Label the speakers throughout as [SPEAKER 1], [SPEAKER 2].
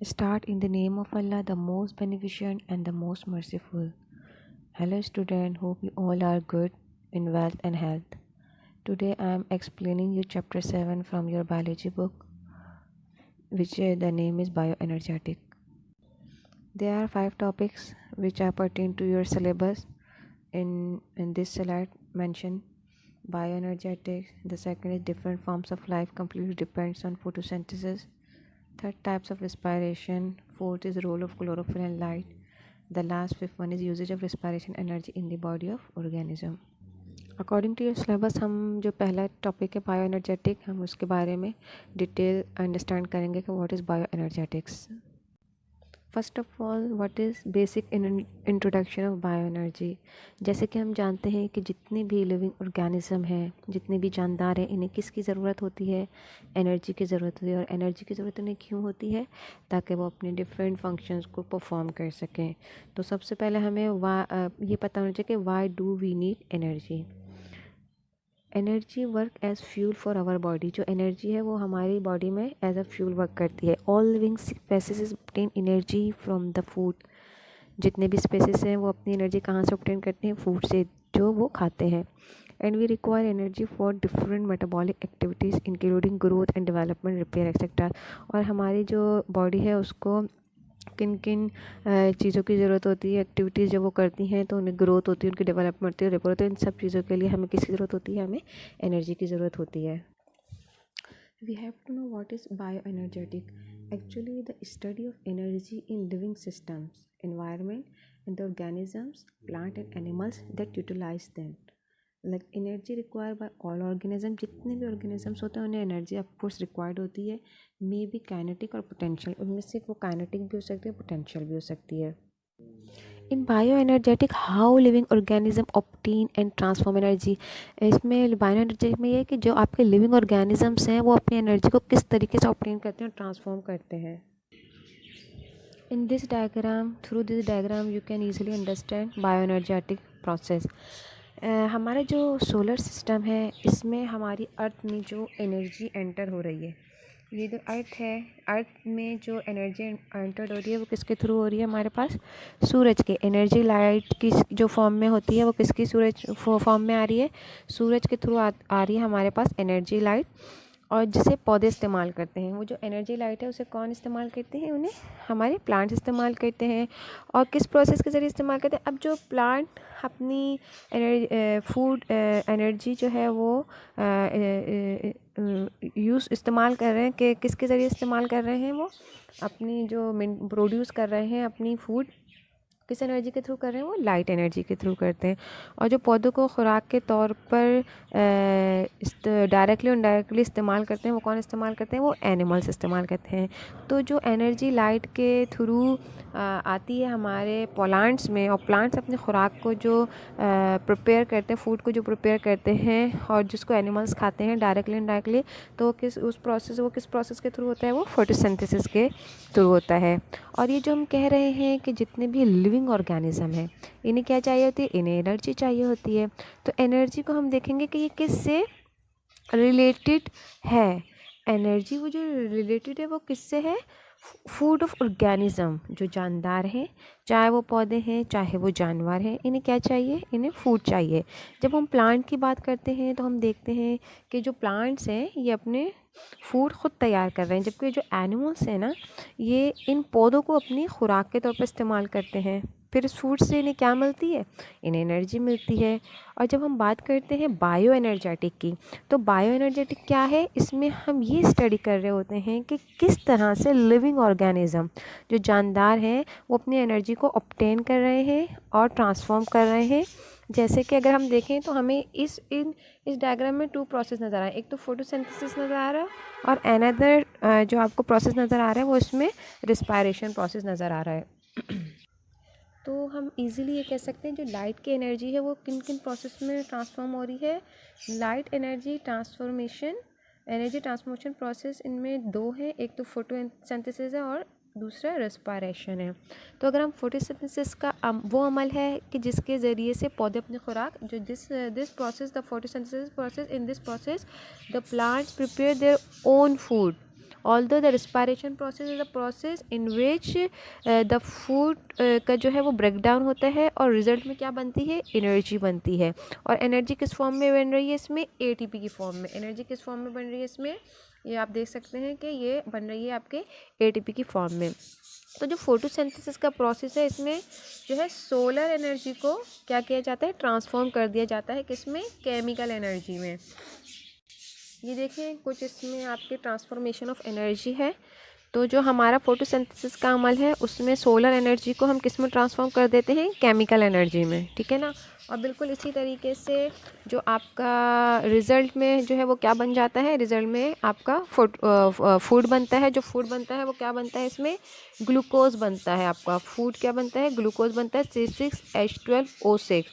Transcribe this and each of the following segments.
[SPEAKER 1] Start in the name of Allah, the most beneficent and the most merciful. Hello, student. Hope you all are good in wealth and health. Today, I am explaining you chapter 7 from your biology book, which the name is bioenergetic. There are 5 topics which are pertain to your syllabus. In this slide, mention bioenergetics. The second is different forms of life completely depends on photosynthesis. Third, types of respiration. Fourth is role of chlorophyll and light. The last fifth one is usage of respiration energy in the body of organism. According to your syllabus हम जो पहला topic है bio energetic, हम उसके बारे में detail understand करेंगे कि what is bio energetics. First of all, what is basic introduction of bio energy. जैसे कि हम जानते हैं कि जितने भी लिविंग ऑर्गेनिज्म हैं, जितने भी जानदार हैं, इन्हें किसकी ज़रूरत होती है? एनर्जी की ज़रूरत होती है. और एनर्जी की ज़रूरत उन्हें क्यों होती है? ताकि वो अपने डिफरेंट फंक्शंस को परफॉर्म कर सकें. तो सबसे पहले हमें ये पता होना चाहिए कि why do we need energy. Energy work as fuel for our body. जो एनर्जी है वो हमारी बॉडी में एज अ फ्यूल वर्क करती है. All living species obtain energy from the food. जितने भी स्पेसीज हैं वो अपनी एनर्जी कहाँ से ऑब्टेन करते हैं? फूड से, जो वो खाते हैं. And we require energy for different metabolic activities including growth and development, repair etcetera. और हमारी जो बॉडी है उसको किन किन चीज़ों की ज़रूरत होती है, एक्टिविटीज़ जब वो करती हैं तो उन्हें ग्रोथ होती है, उनकी डेवलपमेंट होती है, रिपेयर होती है. इन सब चीज़ों के लिए हमें किसकी ज़रूरत होती है? हमें एनर्जी की ज़रूरत होती है. We have to know what is bioenergetic. Actually the study of energy in living systems, environment and the organisms, plant and animals that utilise them. Like energy required by all organism. जितने भी organisms होते हैं उन्हें energy of course required होती है. May be kinetic और potential. उनमें से वो काइनेटिक भी हो सकती है, पोटेंशियल भी हो सकती है. In bioenergetic how living organism obtain and transform energy. इसमें बायो एनर्जेटिक में ये है कि जो आपके लिविंग ऑर्गेनिजम्स हैं वो अपनी एनर्जी को किस तरीके से ऑब्टेन करते हैं और ट्रांसफॉर्म करते हैं. इन this diagram, through this diagram you can easily understand bio energetic process. हमारा जो सोलर सिस्टम है इसमें हमारी अर्थ में जो एनर्जी एंटर हो रही है, ये जो अर्थ है, अर्थ में जो एनर्जी एंटर हो रही है वो किसके थ्रू हो रही है? हमारे पास सूरज के. एनर्जी लाइट की जो फॉर्म में होती है वो किसकी सूरज फॉर्म में आ रही है? सूरज के थ्रू आ रही है हमारे पास एनर्जी लाइट. और जिसे पौधे इस्तेमाल करते हैं. वो जो एनर्जी लाइट है उसे कौन इस्तेमाल करते हैं? उन्हें हमारे प्लांट्स इस्तेमाल करते हैं. और किस प्रोसेस के ज़रिए इस्तेमाल करते हैं? अब जो प्लांट अपनी फूड एनर्जी जो है वो इस्तेमाल कर रहे हैं कि किसके ज़रिए इस्तेमाल कर रहे हैं? वो अपनी जो प्रोड्यूस कर रहे हैं अपनी फूड किस एनर्जी के थ्रू कर रहे हैं? वो लाइट एनर्जी के थ्रू करते हैं. और जो पौधों को खुराक के तौर पर डायरेक्टली और इनडायरेक्टली इस्तेमाल करते हैं वो कौन इस्तेमाल करते हैं? वो एनिमल्स इस्तेमाल करते हैं. तो जो एनर्जी लाइट के थ्रू आती है हमारे प्लांट्स में, और प्लांट्स अपने खुराक को जो प्रिपेयर करते हैं, फूड को जो प्रिपेयर करते हैं और जिसको एनिमल्स खाते हैं डायरेक्टली इनडायरेक्टली, तो वो किस प्रोसेस के थ्रू होता है? वो फोटोसिंथेसिस के थ्रू होता है. और ये जो हम कह रहे हैं कि जितने भी लिविंग ऑर्गेनिज्म हैं इन्हें क्या चाहिए होती है? इन्हें एनर्जी चाहिए होती है. तो एनर्जी को हम देखेंगे कि ये किससे रिलेटेड है. एनर्जी वो जो रिलेटेड है वो किससे है? Food of organism. जो जानदार हैं, चाहे वो पौधे हैं चाहे वो जानवर हैं, इन्हें क्या चाहिए? इन्हें फूड चाहिए. जब हम प्लांट की बात करते हैं तो हम देखते हैं कि जो प्लांट्स हैं ये अपने फूड ख़ुद तैयार कर रहे हैं, जबकि जो एनिमल्स हैं ना ये इन पौधों को अपनी खुराक के तौर पर इस्तेमाल करते हैं. फिर इस फूड से इन्हें क्या मिलती है? इन्हें एनर्जी मिलती है. और जब हम बात करते हैं बायो एनर्जेटिक की, तो बायो एनर्जेटिक क्या है? इसमें हम ये स्टडी कर रहे होते हैं कि किस तरह से लिविंग ऑर्गेनिज्म जो जानदार हैं वो अपनी एनर्जी को ऑब्टेन कर रहे हैं और ट्रांसफॉर्म कर रहे हैं. जैसे कि अगर हम देखें तो हमें इस डायग्राम में 2 प्रोसेस नज़र आ रहे हैं. एक तो फोटोसिंथेसिस नज़र आ रहा है और अनदर जो आपको प्रोसेस नज़र आ रहा है वो इसमें रिस्पायरेशन प्रोसेस नज़र आ रहा है. तो हम इजीली ये कह सकते हैं जो लाइट की एनर्जी है वो किन किन प्रोसेस में ट्रांसफॉर्म हो रही है. लाइट एनर्जी ट्रांसफॉर्मेशन प्रोसेस इनमें 2 हैं. एक तो फोटोसिंथेसिस है और दूसरा रेस्पिरेशन है. तो अगर हम फोटोसिंथेसिस का वो अमल है कि जिसके ज़रिए से पौधे अपनी खुराक जो this process the photosynthesis process, in this process the plants prepare their own food. Although the respiration process is a process in which the food का जो है वो ब्रेक डाउन होता है और रिजल्ट में क्या बनती है, एनर्जी बनती है। और एनर्जी किस फॉर्म में बन रही है इसमें, एटीपी की फॉर्म में। एनर्जी किस फॉर्म में बन रही है इसमें, ये आप देख सकते हैं कि ये बन रही है आपके एटीपी की फॉर्म में। तो जो फोटोसिंथेसिस का प्रोसेस है, इसमें जो है सोलर एनर्जी को क्या किया जाता है, ट्रांसफॉर्म कर दिया जाता है किसमें, केमिकल एनर्जी में। ये देखिए कुछ इसमें आपके ट्रांसफॉर्मेशन ऑफ एनर्जी है। तो जो हमारा फोटोसिंथेसिस का अमल है उसमें सोलर एनर्जी को हम किस में ट्रांसफॉर्म कर देते हैं, केमिकल एनर्जी में, ठीक है ना। और बिल्कुल इसी तरीके से जो आपका रिज़ल्ट में जो है वो क्या बन जाता है, रिज़ल्ट में आपका फूड बनता है। जो फूड बनता है वो क्या बनता है, इसमें ग्लूकोज बनता है। आपका फूड क्या बनता है, ग्लूकोज बनता है, C6H12O6।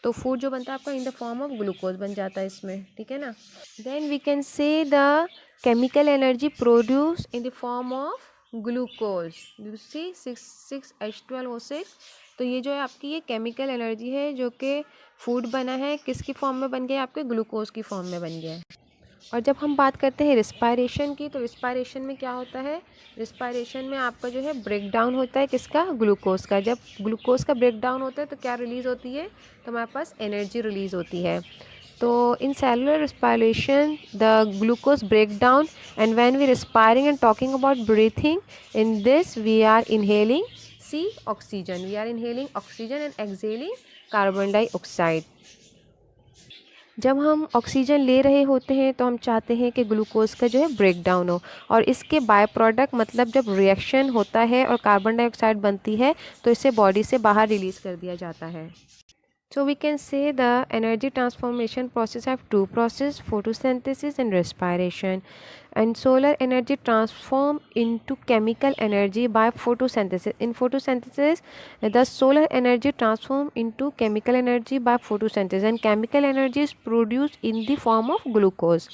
[SPEAKER 1] तो फूड जो बनता है आपका in the form of glucose बन जाता है इसमें, ठीक है ना। Then we can say the chemical energy produced in the form of glucose, you see 6H12O6। तो ये जो है आपकी ये केमिकल एनर्जी है जो कि फूड बना है, किसकी फॉर्म में बन गया, आपके ग्लूकोज की फॉर्म में बन गया है। और जब हम बात करते हैं रिस्पायरेशन की, तो रिस्पायरेशन में क्या होता है, रिस्पायरेशन में आपका जो है ब्रेक डाउन होता है किसका, ग्लूकोज का। जब ग्लूकोज का ब्रेक डाउन होता है तो क्या रिलीज़ होती है, तो हमारे पास एनर्जी रिलीज़ होती है। तो in cellular respiration the glucose break down and when we respiring and talking about breathing, in this we are inhaling see oxygen, we are inhaling oxygen and exhaling carbon dioxide. जब हम oxygen ले रहे होते हैं तो हम चाहते हैं कि ग्लूकोज का जो है ब्रेक डाउन हो, और इसके बाय प्रोडक्ट मतलब जब रिएक्शन होता है और कार्बन डाइऑक्साइड बनती है तो इसे बॉडी से बाहर रिलीज़ कर दिया जाता है। So we can say the energy transformation process have two process, photosynthesis and respiration. And solar energy transform into chemical energy by photosynthesis. In photosynthesis, the solar energy transform into chemical energy by photosynthesis, and chemical energy is produced in the form of glucose.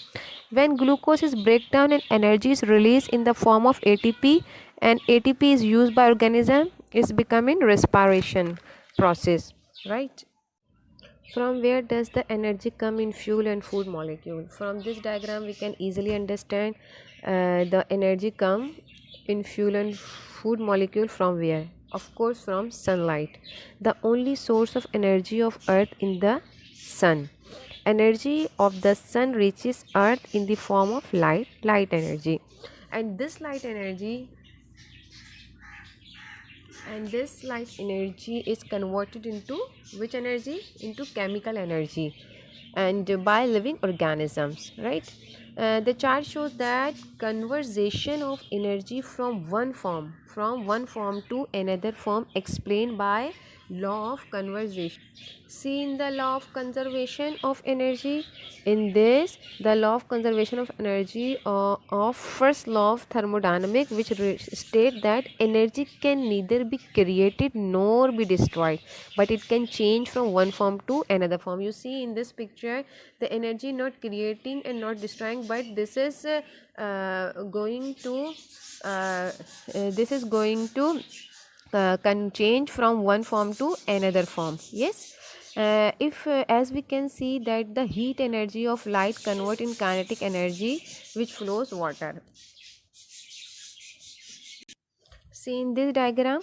[SPEAKER 1] When glucose is break down and energy is released in the form of ATP, and ATP is used by organism, is becoming respiration process, right? From where does the energy come in fuel and food molecule? From this diagram we can easily understand the energy come in fuel and food molecule from where? Of course from sunlight, the only source of energy of earth in the sun. Energy of the sun reaches earth in the form of light energy, and this light energy is converted into which energy, into chemical energy, and by living organisms, right. The chart shows that conversion of energy from one form to another form explained by law of conservation. See in the law of conservation of energy, in this the law of conservation of energy of first law of thermodynamic, which state that energy can neither be created nor be destroyed, but it can change from one form to another form. You see in this picture the energy not creating and not destroying, but this is going to can change from one form to another form. Yes. If as we can see that the heat energy of light convert in kinetic energy which flows water. See in this diagram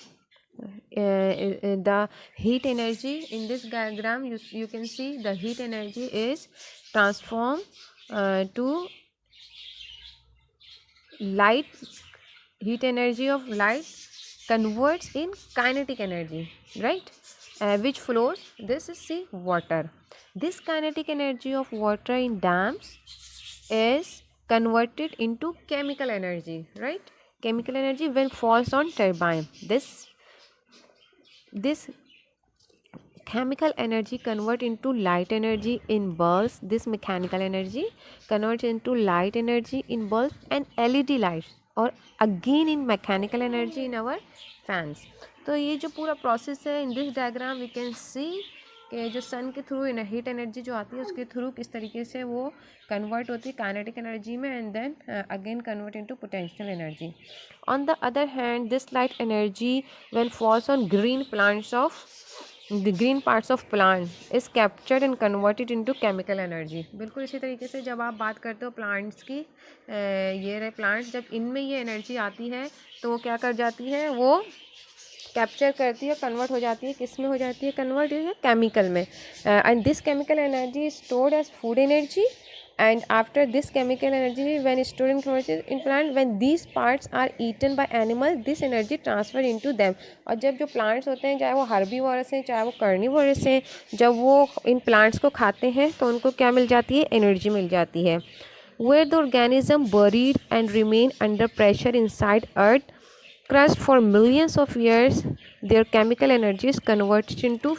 [SPEAKER 1] the heat energy, in this diagram you can see the heat energy is transformed to light. Heat energy of light converts in kinetic energy, right, which flows, this is see water. This kinetic energy of water in dams is converted into chemical energy, right, chemical energy when falls on turbine. This chemical energy convert into light energy in bulbs. This mechanical energy converts into light energy in bulbs and LED lights, और again in mechanical energy in our fans. तो ये जो पूरा process है in this diagram we can see कि जो सन के through heat energy जो आती है उसके थ्रू किस तरीके से वो कन्वर्ट होती है काइनेटिक एनर्जी में, and then again convert into potential energy. On the other hand this light energy when falls on green plants of the green parts of plant is captured and converted into chemical energy. बिल्कुल इसी तरीके से जब आप बात करते हो plants की, ये रहे प्लांट्स, जब इनमें ये एनर्जी आती है तो वो क्या कर जाती है, वो कैप्चर करती है, कन्वर्ट हो जाती है, किस में हो जाती है कन्वर्ट, है केमिकल में। And this chemical energy is stored as food energy, and after this chemical energy when stored and converted in plant, when these parts are eaten by animal, this energy transfer into them। और जब जो plants होते हैं, चाहे वो herbivores हैं चाहे वो carnivores हैं, जब वो इन plants को खाते हैं तो उनको क्या मिल जाती है, energy मिल जाती है। where the organism buried and remain under pressure inside earth crust for millions of years, their chemical energy is converted into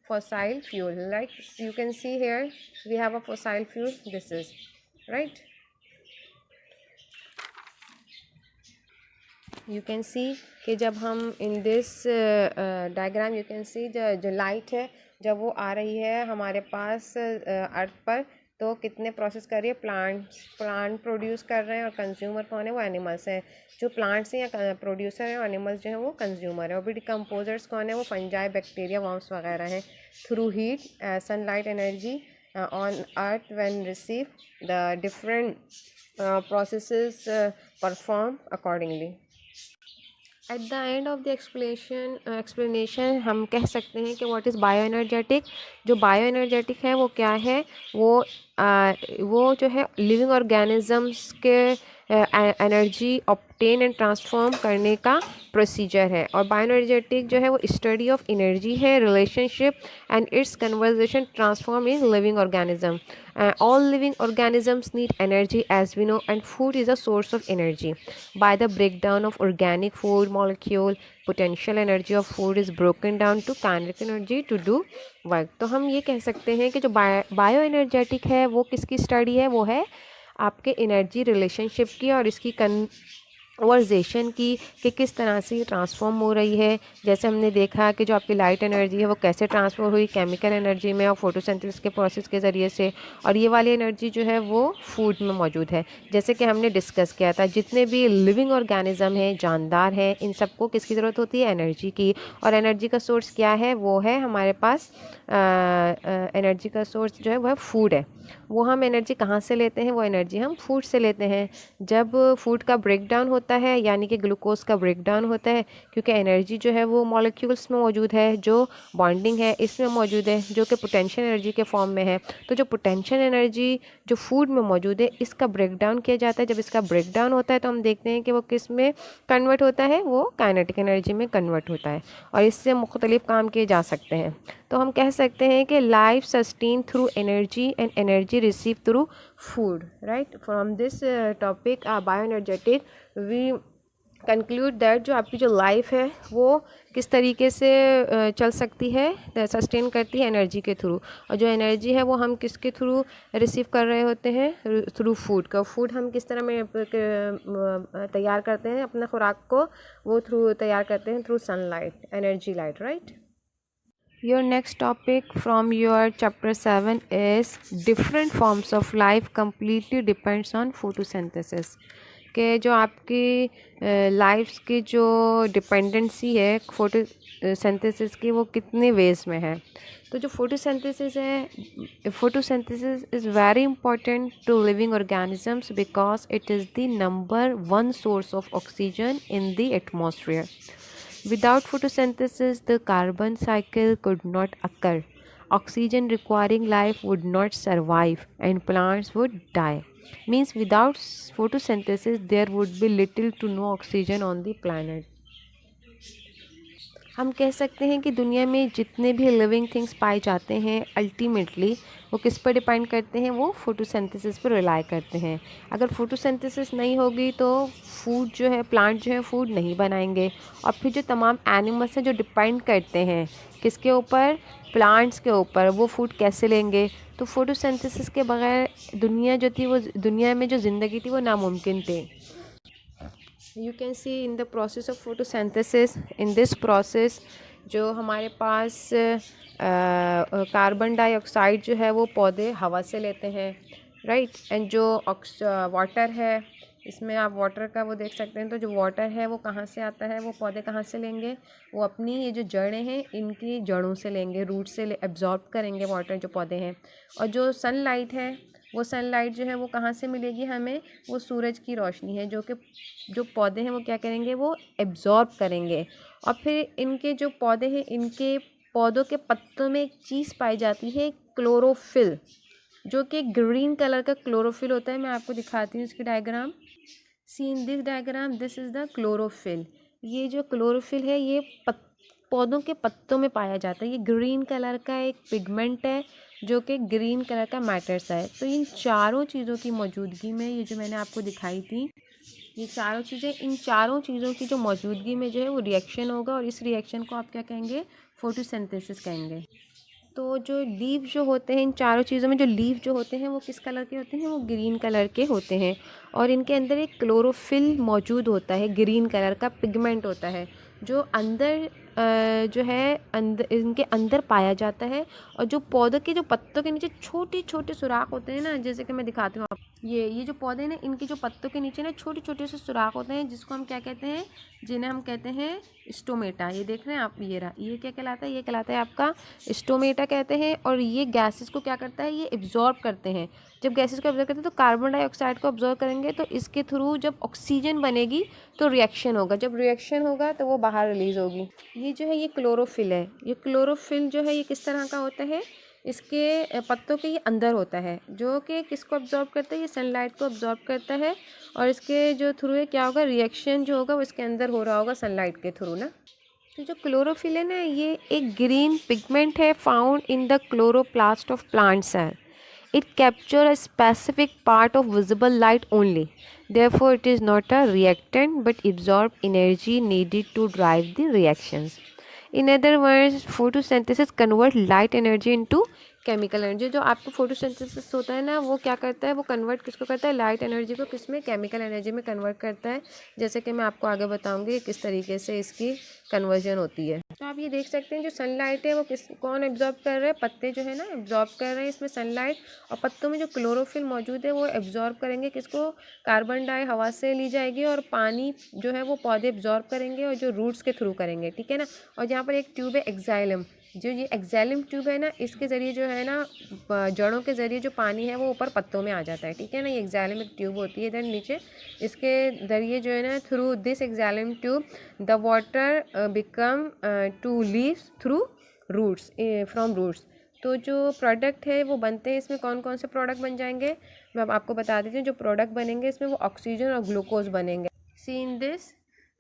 [SPEAKER 1] fossil fuel, like you can see here we have a fossil fuel, this is right, you can see कि जब हम in this diagram you can see जो light है जब वो आ रही है हमारे पास अर्थ पर, तो कितने प्रोसेस कर रही है, प्लांट प्रोड्यूस कर रहे हैं, और कंज्यूमर कौन है, वो एनिमल्स हैं। जो प्लांट्स हैं या प्रोड्यूसर हैं, और एनिमल्स जो हैं वो कंज्यूमर है। और भी डिकम्पोजर्स कौन है, वो फंजाई, बैक्टीरिया, वर्म्स वगैरह हैं। Through heat sunlight energy on earth when receive the different processes perform accordingly. At the end of the explanation हम कह सकते हैं कि व्हाट इज़ बायो एनर्जेटिक। जो बायो एनर्जेटिक है वो क्या है, वो जो है लिविंग ऑर्गेनिजम्स के एनर्जी ऑब्टेन एंड ट्रांसफॉर्म करने का प्रोसीजर है। और बायो एनर्जेटिक जो है वो स्टडी ऑफ एनर्जी है, relationship and it's conversation transform in living organism. all living organisms need energy as we know, and food is a source of energy. By the breakdown of organic food molecule, potential energy of food is broken down to kinetic energy to do work। तो हम ये कह सकते हैं कि जो bio energetic है वो किसकी स्टडी है, वो है आपके एनर्जी रिलेशनशिप की और इसकी कन्वर्जेशन की, कि किस तरह से ट्रांसफॉर्म हो रही है। जैसे हमने देखा कि जो आपकी लाइट एनर्जी है वो कैसे ट्रांसफर हुई केमिकल एनर्जी में और फोटोसिंथेसिस के प्रोसेस के ज़रिए से, और ये वाली एनर्जी जो है वो फूड में मौजूद है। जैसे कि हमने डिस्कस किया था, जितने भी लिविंग ऑर्गेनिज्म हैं, जानदार हैं, इन सबको किसकी ज़रूरत होती है, एनर्जी की। और एनर्जी का सोर्स क्या है, वो है हमारे पास एनर्जी का सोर्स जो है वह फूड है। वो हम एनर्जी कहाँ से लेते हैं, वो एनर्जी हम फूड से लेते हैं। जब फूड का ब्रेक डाउन होता है, यानी कि ग्लूकोज का ब्रेक डाउन होता है, क्योंकि एनर्जी जो है वो मॉलिक्यूल्स में मौजूद है, जो बॉन्डिंग है इसमें मौजूद है, जो कि पोटेंशियल एनर्जी के फॉर्म में है। तो जो पोटेंशियल एनर्जी जो फूड में मौजूद है, इसका ब्रेक डाउन किया जाता है। जब इसका ब्रेक डाउन होता है तो हम देखते हैं कि वो किस में कन्वर्ट होता है, वो काइनेटिक एनर्जी में कन्वर्ट होता है, और इससे मुख्तलिफ काम किए जा सकते हैं। तो हम कह सकते हैं कि life sustain through energy and energy receive through food, right. From this topic bioenergetic we conclude that जो आपकी जो लाइफ है वो किस तरीके से चल सकती है, सस्टेन करती है एनर्जी के थ्रू। और जो एनर्जी है वो हम किसके थ्रू रिसीव कर रहे होते हैं, थ्रू फूड का। फूड हम किस तरह में तैयार करते हैं अपने खुराक को, वो थ्रू तैयार करते हैं through sunlight, energy light, right. Your next topic from your chapter 7 is different forms of life completely depends on photosynthesis। कि जो आपकी लाइफ की जो डिपेंडेंसी है फोटोसिंथेसिस की, वो कितने वेज में है। तो जो फोटोसिंथेसिस है, photosynthesis is very important to living organisms because it is the number 1 source of oxygen in the atmosphere. Without photosynthesis, the carbon cycle could not occur. Oxygen requiring life would not survive and plants would die. Means without photosynthesis, there would be little to no oxygen on the planet. हम कह सकते हैं कि दुनिया में जितने भी living things पाए जाते हैं अल्टीमेटली वो किस पर डिपेंड करते हैं, वो फोटोसिंथेसिस पर रिलाई करते हैं। अगर फोटोसिंथेसिस नहीं होगी तो फूड जो है, प्लांट जो है फूड नहीं बनाएंगे। और फिर जो तमाम एनिमल्स हैं जो डिपेंड करते हैं किसके ऊपर, प्लांट्स के ऊपर, वो फूड कैसे लेंगे। तो फोटोसिंथेसिस के बगैर दुनिया जो थी, वो दुनिया में जो ज़िंदगी थी वो नामुमकिन थी। You can see in the process of photosynthesis, in this process जो हमारे पास कार्बन डाइऑक्साइड जो है वो पौधे हवा से लेते हैं, राइट। एंड जो वाटर है इसमें आप वाटर का वो देख सकते हैं। तो जो वाटर है वो कहाँ से आता है, वो पौधे कहाँ से लेंगे, वो अपनी ये जो जड़ें हैं इनकी जड़ों से लेंगे, रूट से एब्जॉर्ब करेंगे वाटर जो पौधे हैं। और जो सनलाइट है वो सनलाइट जो है वो कहाँ से मिलेगी हमें, वो सूरज की रोशनी है जो कि जो पौधे हैं वो क्या करेंगे, वो एब्जॉर्ब करेंगे। और फिर इनके जो पौधे हैं इनके पौधों के पत्तों में एक चीज़ पाई जाती है, क्लोरोफिल, जो कि ग्रीन कलर का क्लोरोफिल होता है। मैं आपको दिखाती हूँ इसकी diagram. See in this diagram, this is the chlorophyll. ये जो क्लोरोफिल है ये पौधों के पत्तों में पाया जाता है। ये ग्रीन कलर का एक पिगमेंट है जो कि ग्रीन कलर का मैटर्स है। तो इन चारों चीज़ों की मौजूदगी में, ये जो मैंने आपको दिखाई थी ये चारों चीज़ें, इन चारों चीज़ों की जो मौजूदगी में जो है वो रिएक्शन होगा, और इस रिएक्शन को आप क्या कहेंगे, फोटोसिंथेसिस कहेंगे। तो जो लीव जो होते हैं, इन चारों चीज़ों में जो लीव जो होते हैं वो किस कलर के होते हैं, वो ग्रीन कलर के होते हैं। और इनके अंदर एक क्लोरोफिल मौजूद होता है, ग्रीन कलर का पिगमेंट होता है जो अंदर जो है अंदर इनके अंदर पाया जाता है। और जो पौधों के जो पत्तों के नीचे छोटे छोटे सुराख होते हैं ना, जैसे कि मैं दिखाती हूँ आप, ये जो पौधे हैं ना इनके जो पत्तों के नीचे ना छोटे छोटे से सुराख होते हैं, जिसको हम क्या कहते हैं, जिन्हें हम कहते हैं स्टोमेटा। ये देख रहे हैं आप, ये रहा, ये क्या कहलाता है, ये कहलाता है आपका स्टोमेटा कहते हैं। और ये गैसेस को क्या करता है, ये एब्जॉर्ब करते हैं। जब गैसेस को एब्जॉर्ब करते हैं तो कार्बन डाइऑक्साइड को एब्जॉर्ब करेंगे, तो इसके थ्रू जब ऑक्सीजन बनेगी तो रिएक्शन होगा, जब रिएक्शन होगा तो वो बाहर रिलीज होगी। ये जो है ये क्लोरोफिल है। ये क्लोरोफिल जो है ये किस तरह का होता है, इसके पत्तों के ये अंदर होता है, जो कि किसको एब्जॉर्ब करता है, ये सनलाइट को एब्जॉर्ब करता है। और इसके जो थ्रू है क्या होगा, रिएक्शन जो होगा वो इसके अंदर हो रहा होगा सनलाइट के थ्रू ना। तो जो क्लोरोफिल है ना, ये एक ग्रीन पिगमेंट है found in the chloroplast of plant cell. It captures a specific part of visible light only. Therefore, it is not a reactant but absorbs energy needed to drive the reactions. In other words, photosynthesis converts light energy into chemical energy. जो आपको photosynthesis होता है ना, वो क्या करता है, वो कन्वर्ट किसको करता है, लाइट एनर्जी को किस में, केमिकल एनर्जी में कन्वर्ट करता है। जैसे कि मैं आपको आगे बताऊंगी किस तरीके से इसकी कन्वर्जन होती है। तो आप ये देख सकते हैं जो सनलाइट है वो कौन एब्जॉर्ब कर रहा है, पत्ते जो है ना एब्जॉर्ब कर रहे हैं इसमें सनलाइट। और पत्तों में जो क्लोरोफिल मौजूद है वो एब्जॉर्ब करेंगे किसको, कार्बन डाई हवा से ली जाएगी, और पानी जो है वो पौधे एब्जॉर्ब करेंगे और जो रूट्स के थ्रू करेंगे, ठीक है ना। और यहाँ पर एक ट्यूब है एक्साइलम, जो ये एक्साइलम ट्यूब है ना, इसके ज़रिए जो है ना जड़ों के ज़रिए जो पानी है वो ऊपर पत्तों में आ जाता है, ठीक है ना। ये एक्साइलम एक ट्यूब होती है इधर नीचे, इसके ज़रिए जो है ना, through this xylem tube the water become to leaves through roots, from roots. तो जो प्रोडक्ट है वो बनते हैं, इसमें कौन कौन से प्रोडक्ट बन जाएंगे, मैं अब आपको बता देती हूँ। जो प्रोडक्ट बनेंगे इसमें वो ऑक्सीजन और ग्लूकोज बनेंगे। See in this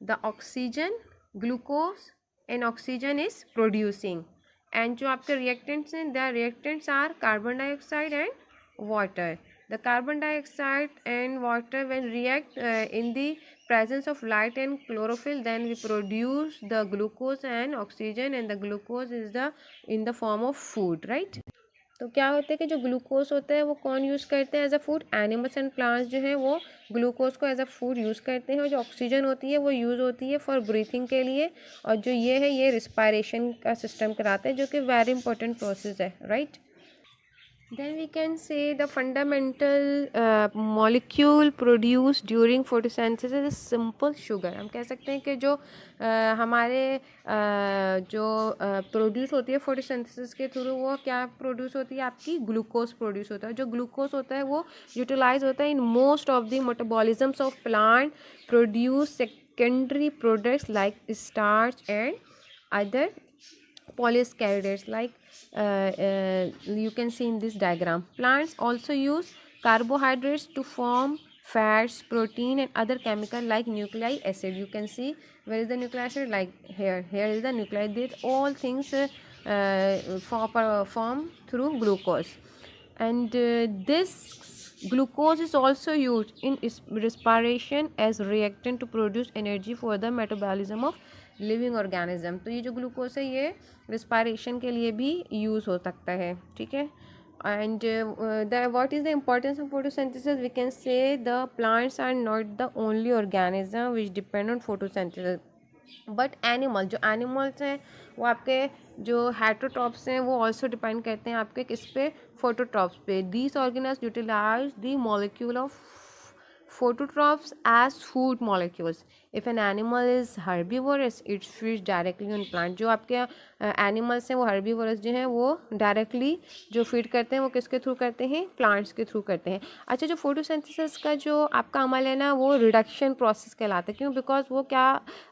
[SPEAKER 1] the oxygen, glucose and oxygen is producing. एंड जो आपके रिएक्टेंट्स हैं, the reactants are carbon dioxide and water. The carbon dioxide and water when react in the presence of light and chlorophyll, then we produce the glucose and oxygen, and the glucose is the in the form of food, right? तो क्या होता है कि जो glucose होता है वो कौन यूज़ करते हैं as a food, animals and plants जो है वो ग्लूकोज को एज अ फूड यूज़ करते हैं। और जो ऑक्सीजन होती है वो यूज़ होती है फॉर ब्रीथिंग के लिए। और जो ये है ये रिस्पायरेशन का सिस्टम कराता है, जो कि वेरी इंपॉर्टेंट प्रोसेस है, right. Then we can say the fundamental molecule produced during photosynthesis is simple sugar. हम कह सकते हैं कि जो हमारे जो प्रोड्यूस होती है फोटोसिंथेसिस के थ्रू, वो क्या प्रोड्यूस होती है, आपकी ग्लूकोज प्रोड्यूस होता है। जो ग्लूकोज होता है वो यूटिलाइज होता है in most of the metabolisms of plant, produce secondary products like starch and other polysaccharides, like you can see in this diagram. Plants also use carbohydrates to form fats, protein and other chemical like nucleic acid. You can see where is the nucleic acid, like here is the nucleic acid. All things form through glucose. And this glucose is also used in respiration as reactant to produce energy for the metabolism of living organism. तो ये जो glucose है ये respiration के लिए भी use हो सकता है, ठीक है। And the what is the importance of photosynthesis, we can say the plants are not the only organism which depend on photosynthesis, but animal, जो एनिमल्स हैं वो आपके जो हेटरोट्रॉप्स हैं वो ऑल्सो डिपेंड करते हैं आपके किस पे, फोटोट्रॉप्स पे। These organism utilise the molecule of phototrophs as food molecules. If an animal is herbivorous, it feeds directly on plant. जो आपके एनिमल्स हैं वो हर्बीवोरस जो हैं वो डायरेक्टली जो फीड करते हैं वो किसके थ्रू करते हैं, प्लांट्स के थ्रू करते हैं. अच्छा, जो फोटोसिंथेसिस का जो आपका अमल है ना वो रिडक्शन प्रोसेस कहलाता है. क्यों? बिकॉज वो क्या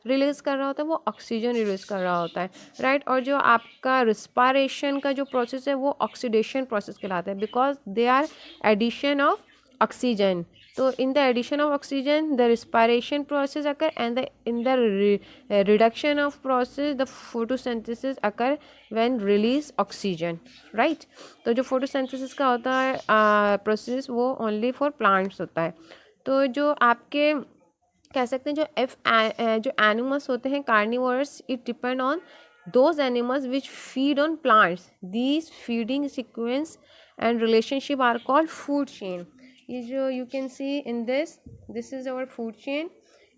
[SPEAKER 1] रिलीज़ कर रहा होता है, वो ऑक्सीजन रिलीज़ कर रहा होता है, राइट. और जो आपका रिस्पायरेशन का जो प्रोसेस है वो ऑक्सीडेशन प्रोसेस कहलाता है, because they are addition of oxygen. So in the addition of oxygen the respiration process occur, and in the reduction of process the photosynthesis occur when release oxygen, right. तो जो photosynthesis का होता है process वो only for plants होता है. तो जो आपके कह सकते हैं जो एनिमल्स होते हैं carnivorous, it depend on those animals which feed on plants. These feeding sequence and relationship are called food chain. ये जो you can see in this is our food chain.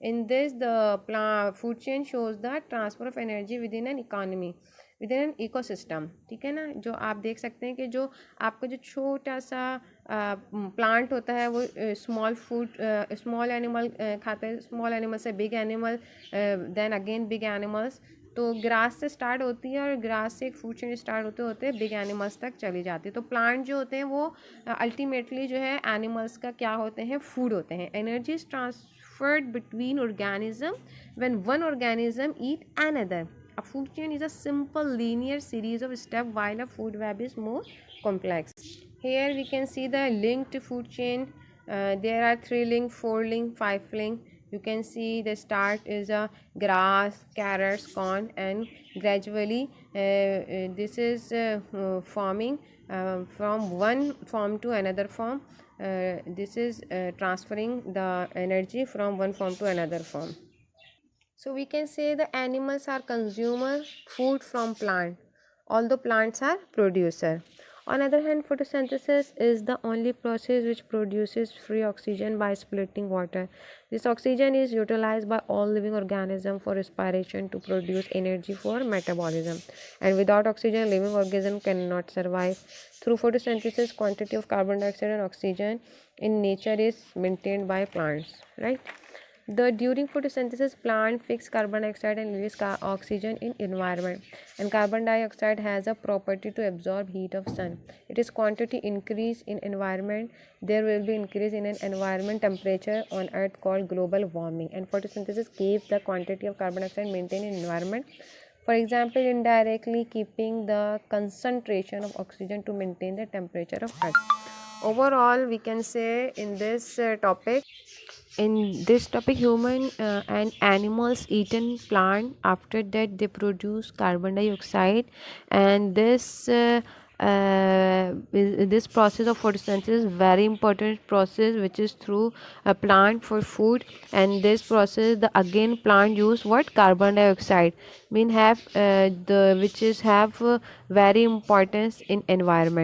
[SPEAKER 1] In this the food chain shows the transfer of energy within an economy, within an ecosystem. ठीक है ना. जो आप देख सकते हैं कि जो आपका जो छोटा सा प्लांट होता है वो स्मॉल एनिमल खाता है, स्मॉल एनिमल से big animal, then again big animals. तो ग्रास से स्टार्ट होती है और ग्रास से एक फूड चेन स्टार्ट होते होते बिग एनिमल्स तक चली जाती है. तो प्लांट जो होते हैं वो अल्टीमेटली जो है एनिमल्स का क्या होते हैं, फूड होते हैं. Energy is transferred between organism when one organism eat another. A food chain is a simple linear series of steps while a food web is more complex. Here we can see the linked food chain. There are 3 link, 4 link, 5 link. You can see the start is a grass, carrots, corn, and gradually this is forming from one form to another form. This is transferring the energy from one form to another form. So we can say the animals are consumer food from plant, although plants are producer. On the other hand, photosynthesis is the only process which produces free oxygen by splitting water. This oxygen is utilized by all living organisms for respiration to produce energy for metabolism. And without oxygen, living organism cannot survive. Through photosynthesis, quantity of carbon dioxide and oxygen in nature is maintained by plants, right? During photosynthesis, plant fix carbon dioxide and release oxygen in environment. And carbon dioxide has a property to absorb heat of sun. It is quantity increase in environment. There will be increase in an environment temperature on earth called global warming. And photosynthesis keeps the quantity of carbon dioxide maintained in environment. For example, indirectly keeping the concentration of oxygen to maintain the temperature of earth. Overall, we can say in this topic, human and animals eaten plant, after that they produce carbon dioxide, and this process of photosynthesis is very important process which is through a plant for food. And this process the again plant use what, carbon dioxide, mean have the which is have very importance in environment.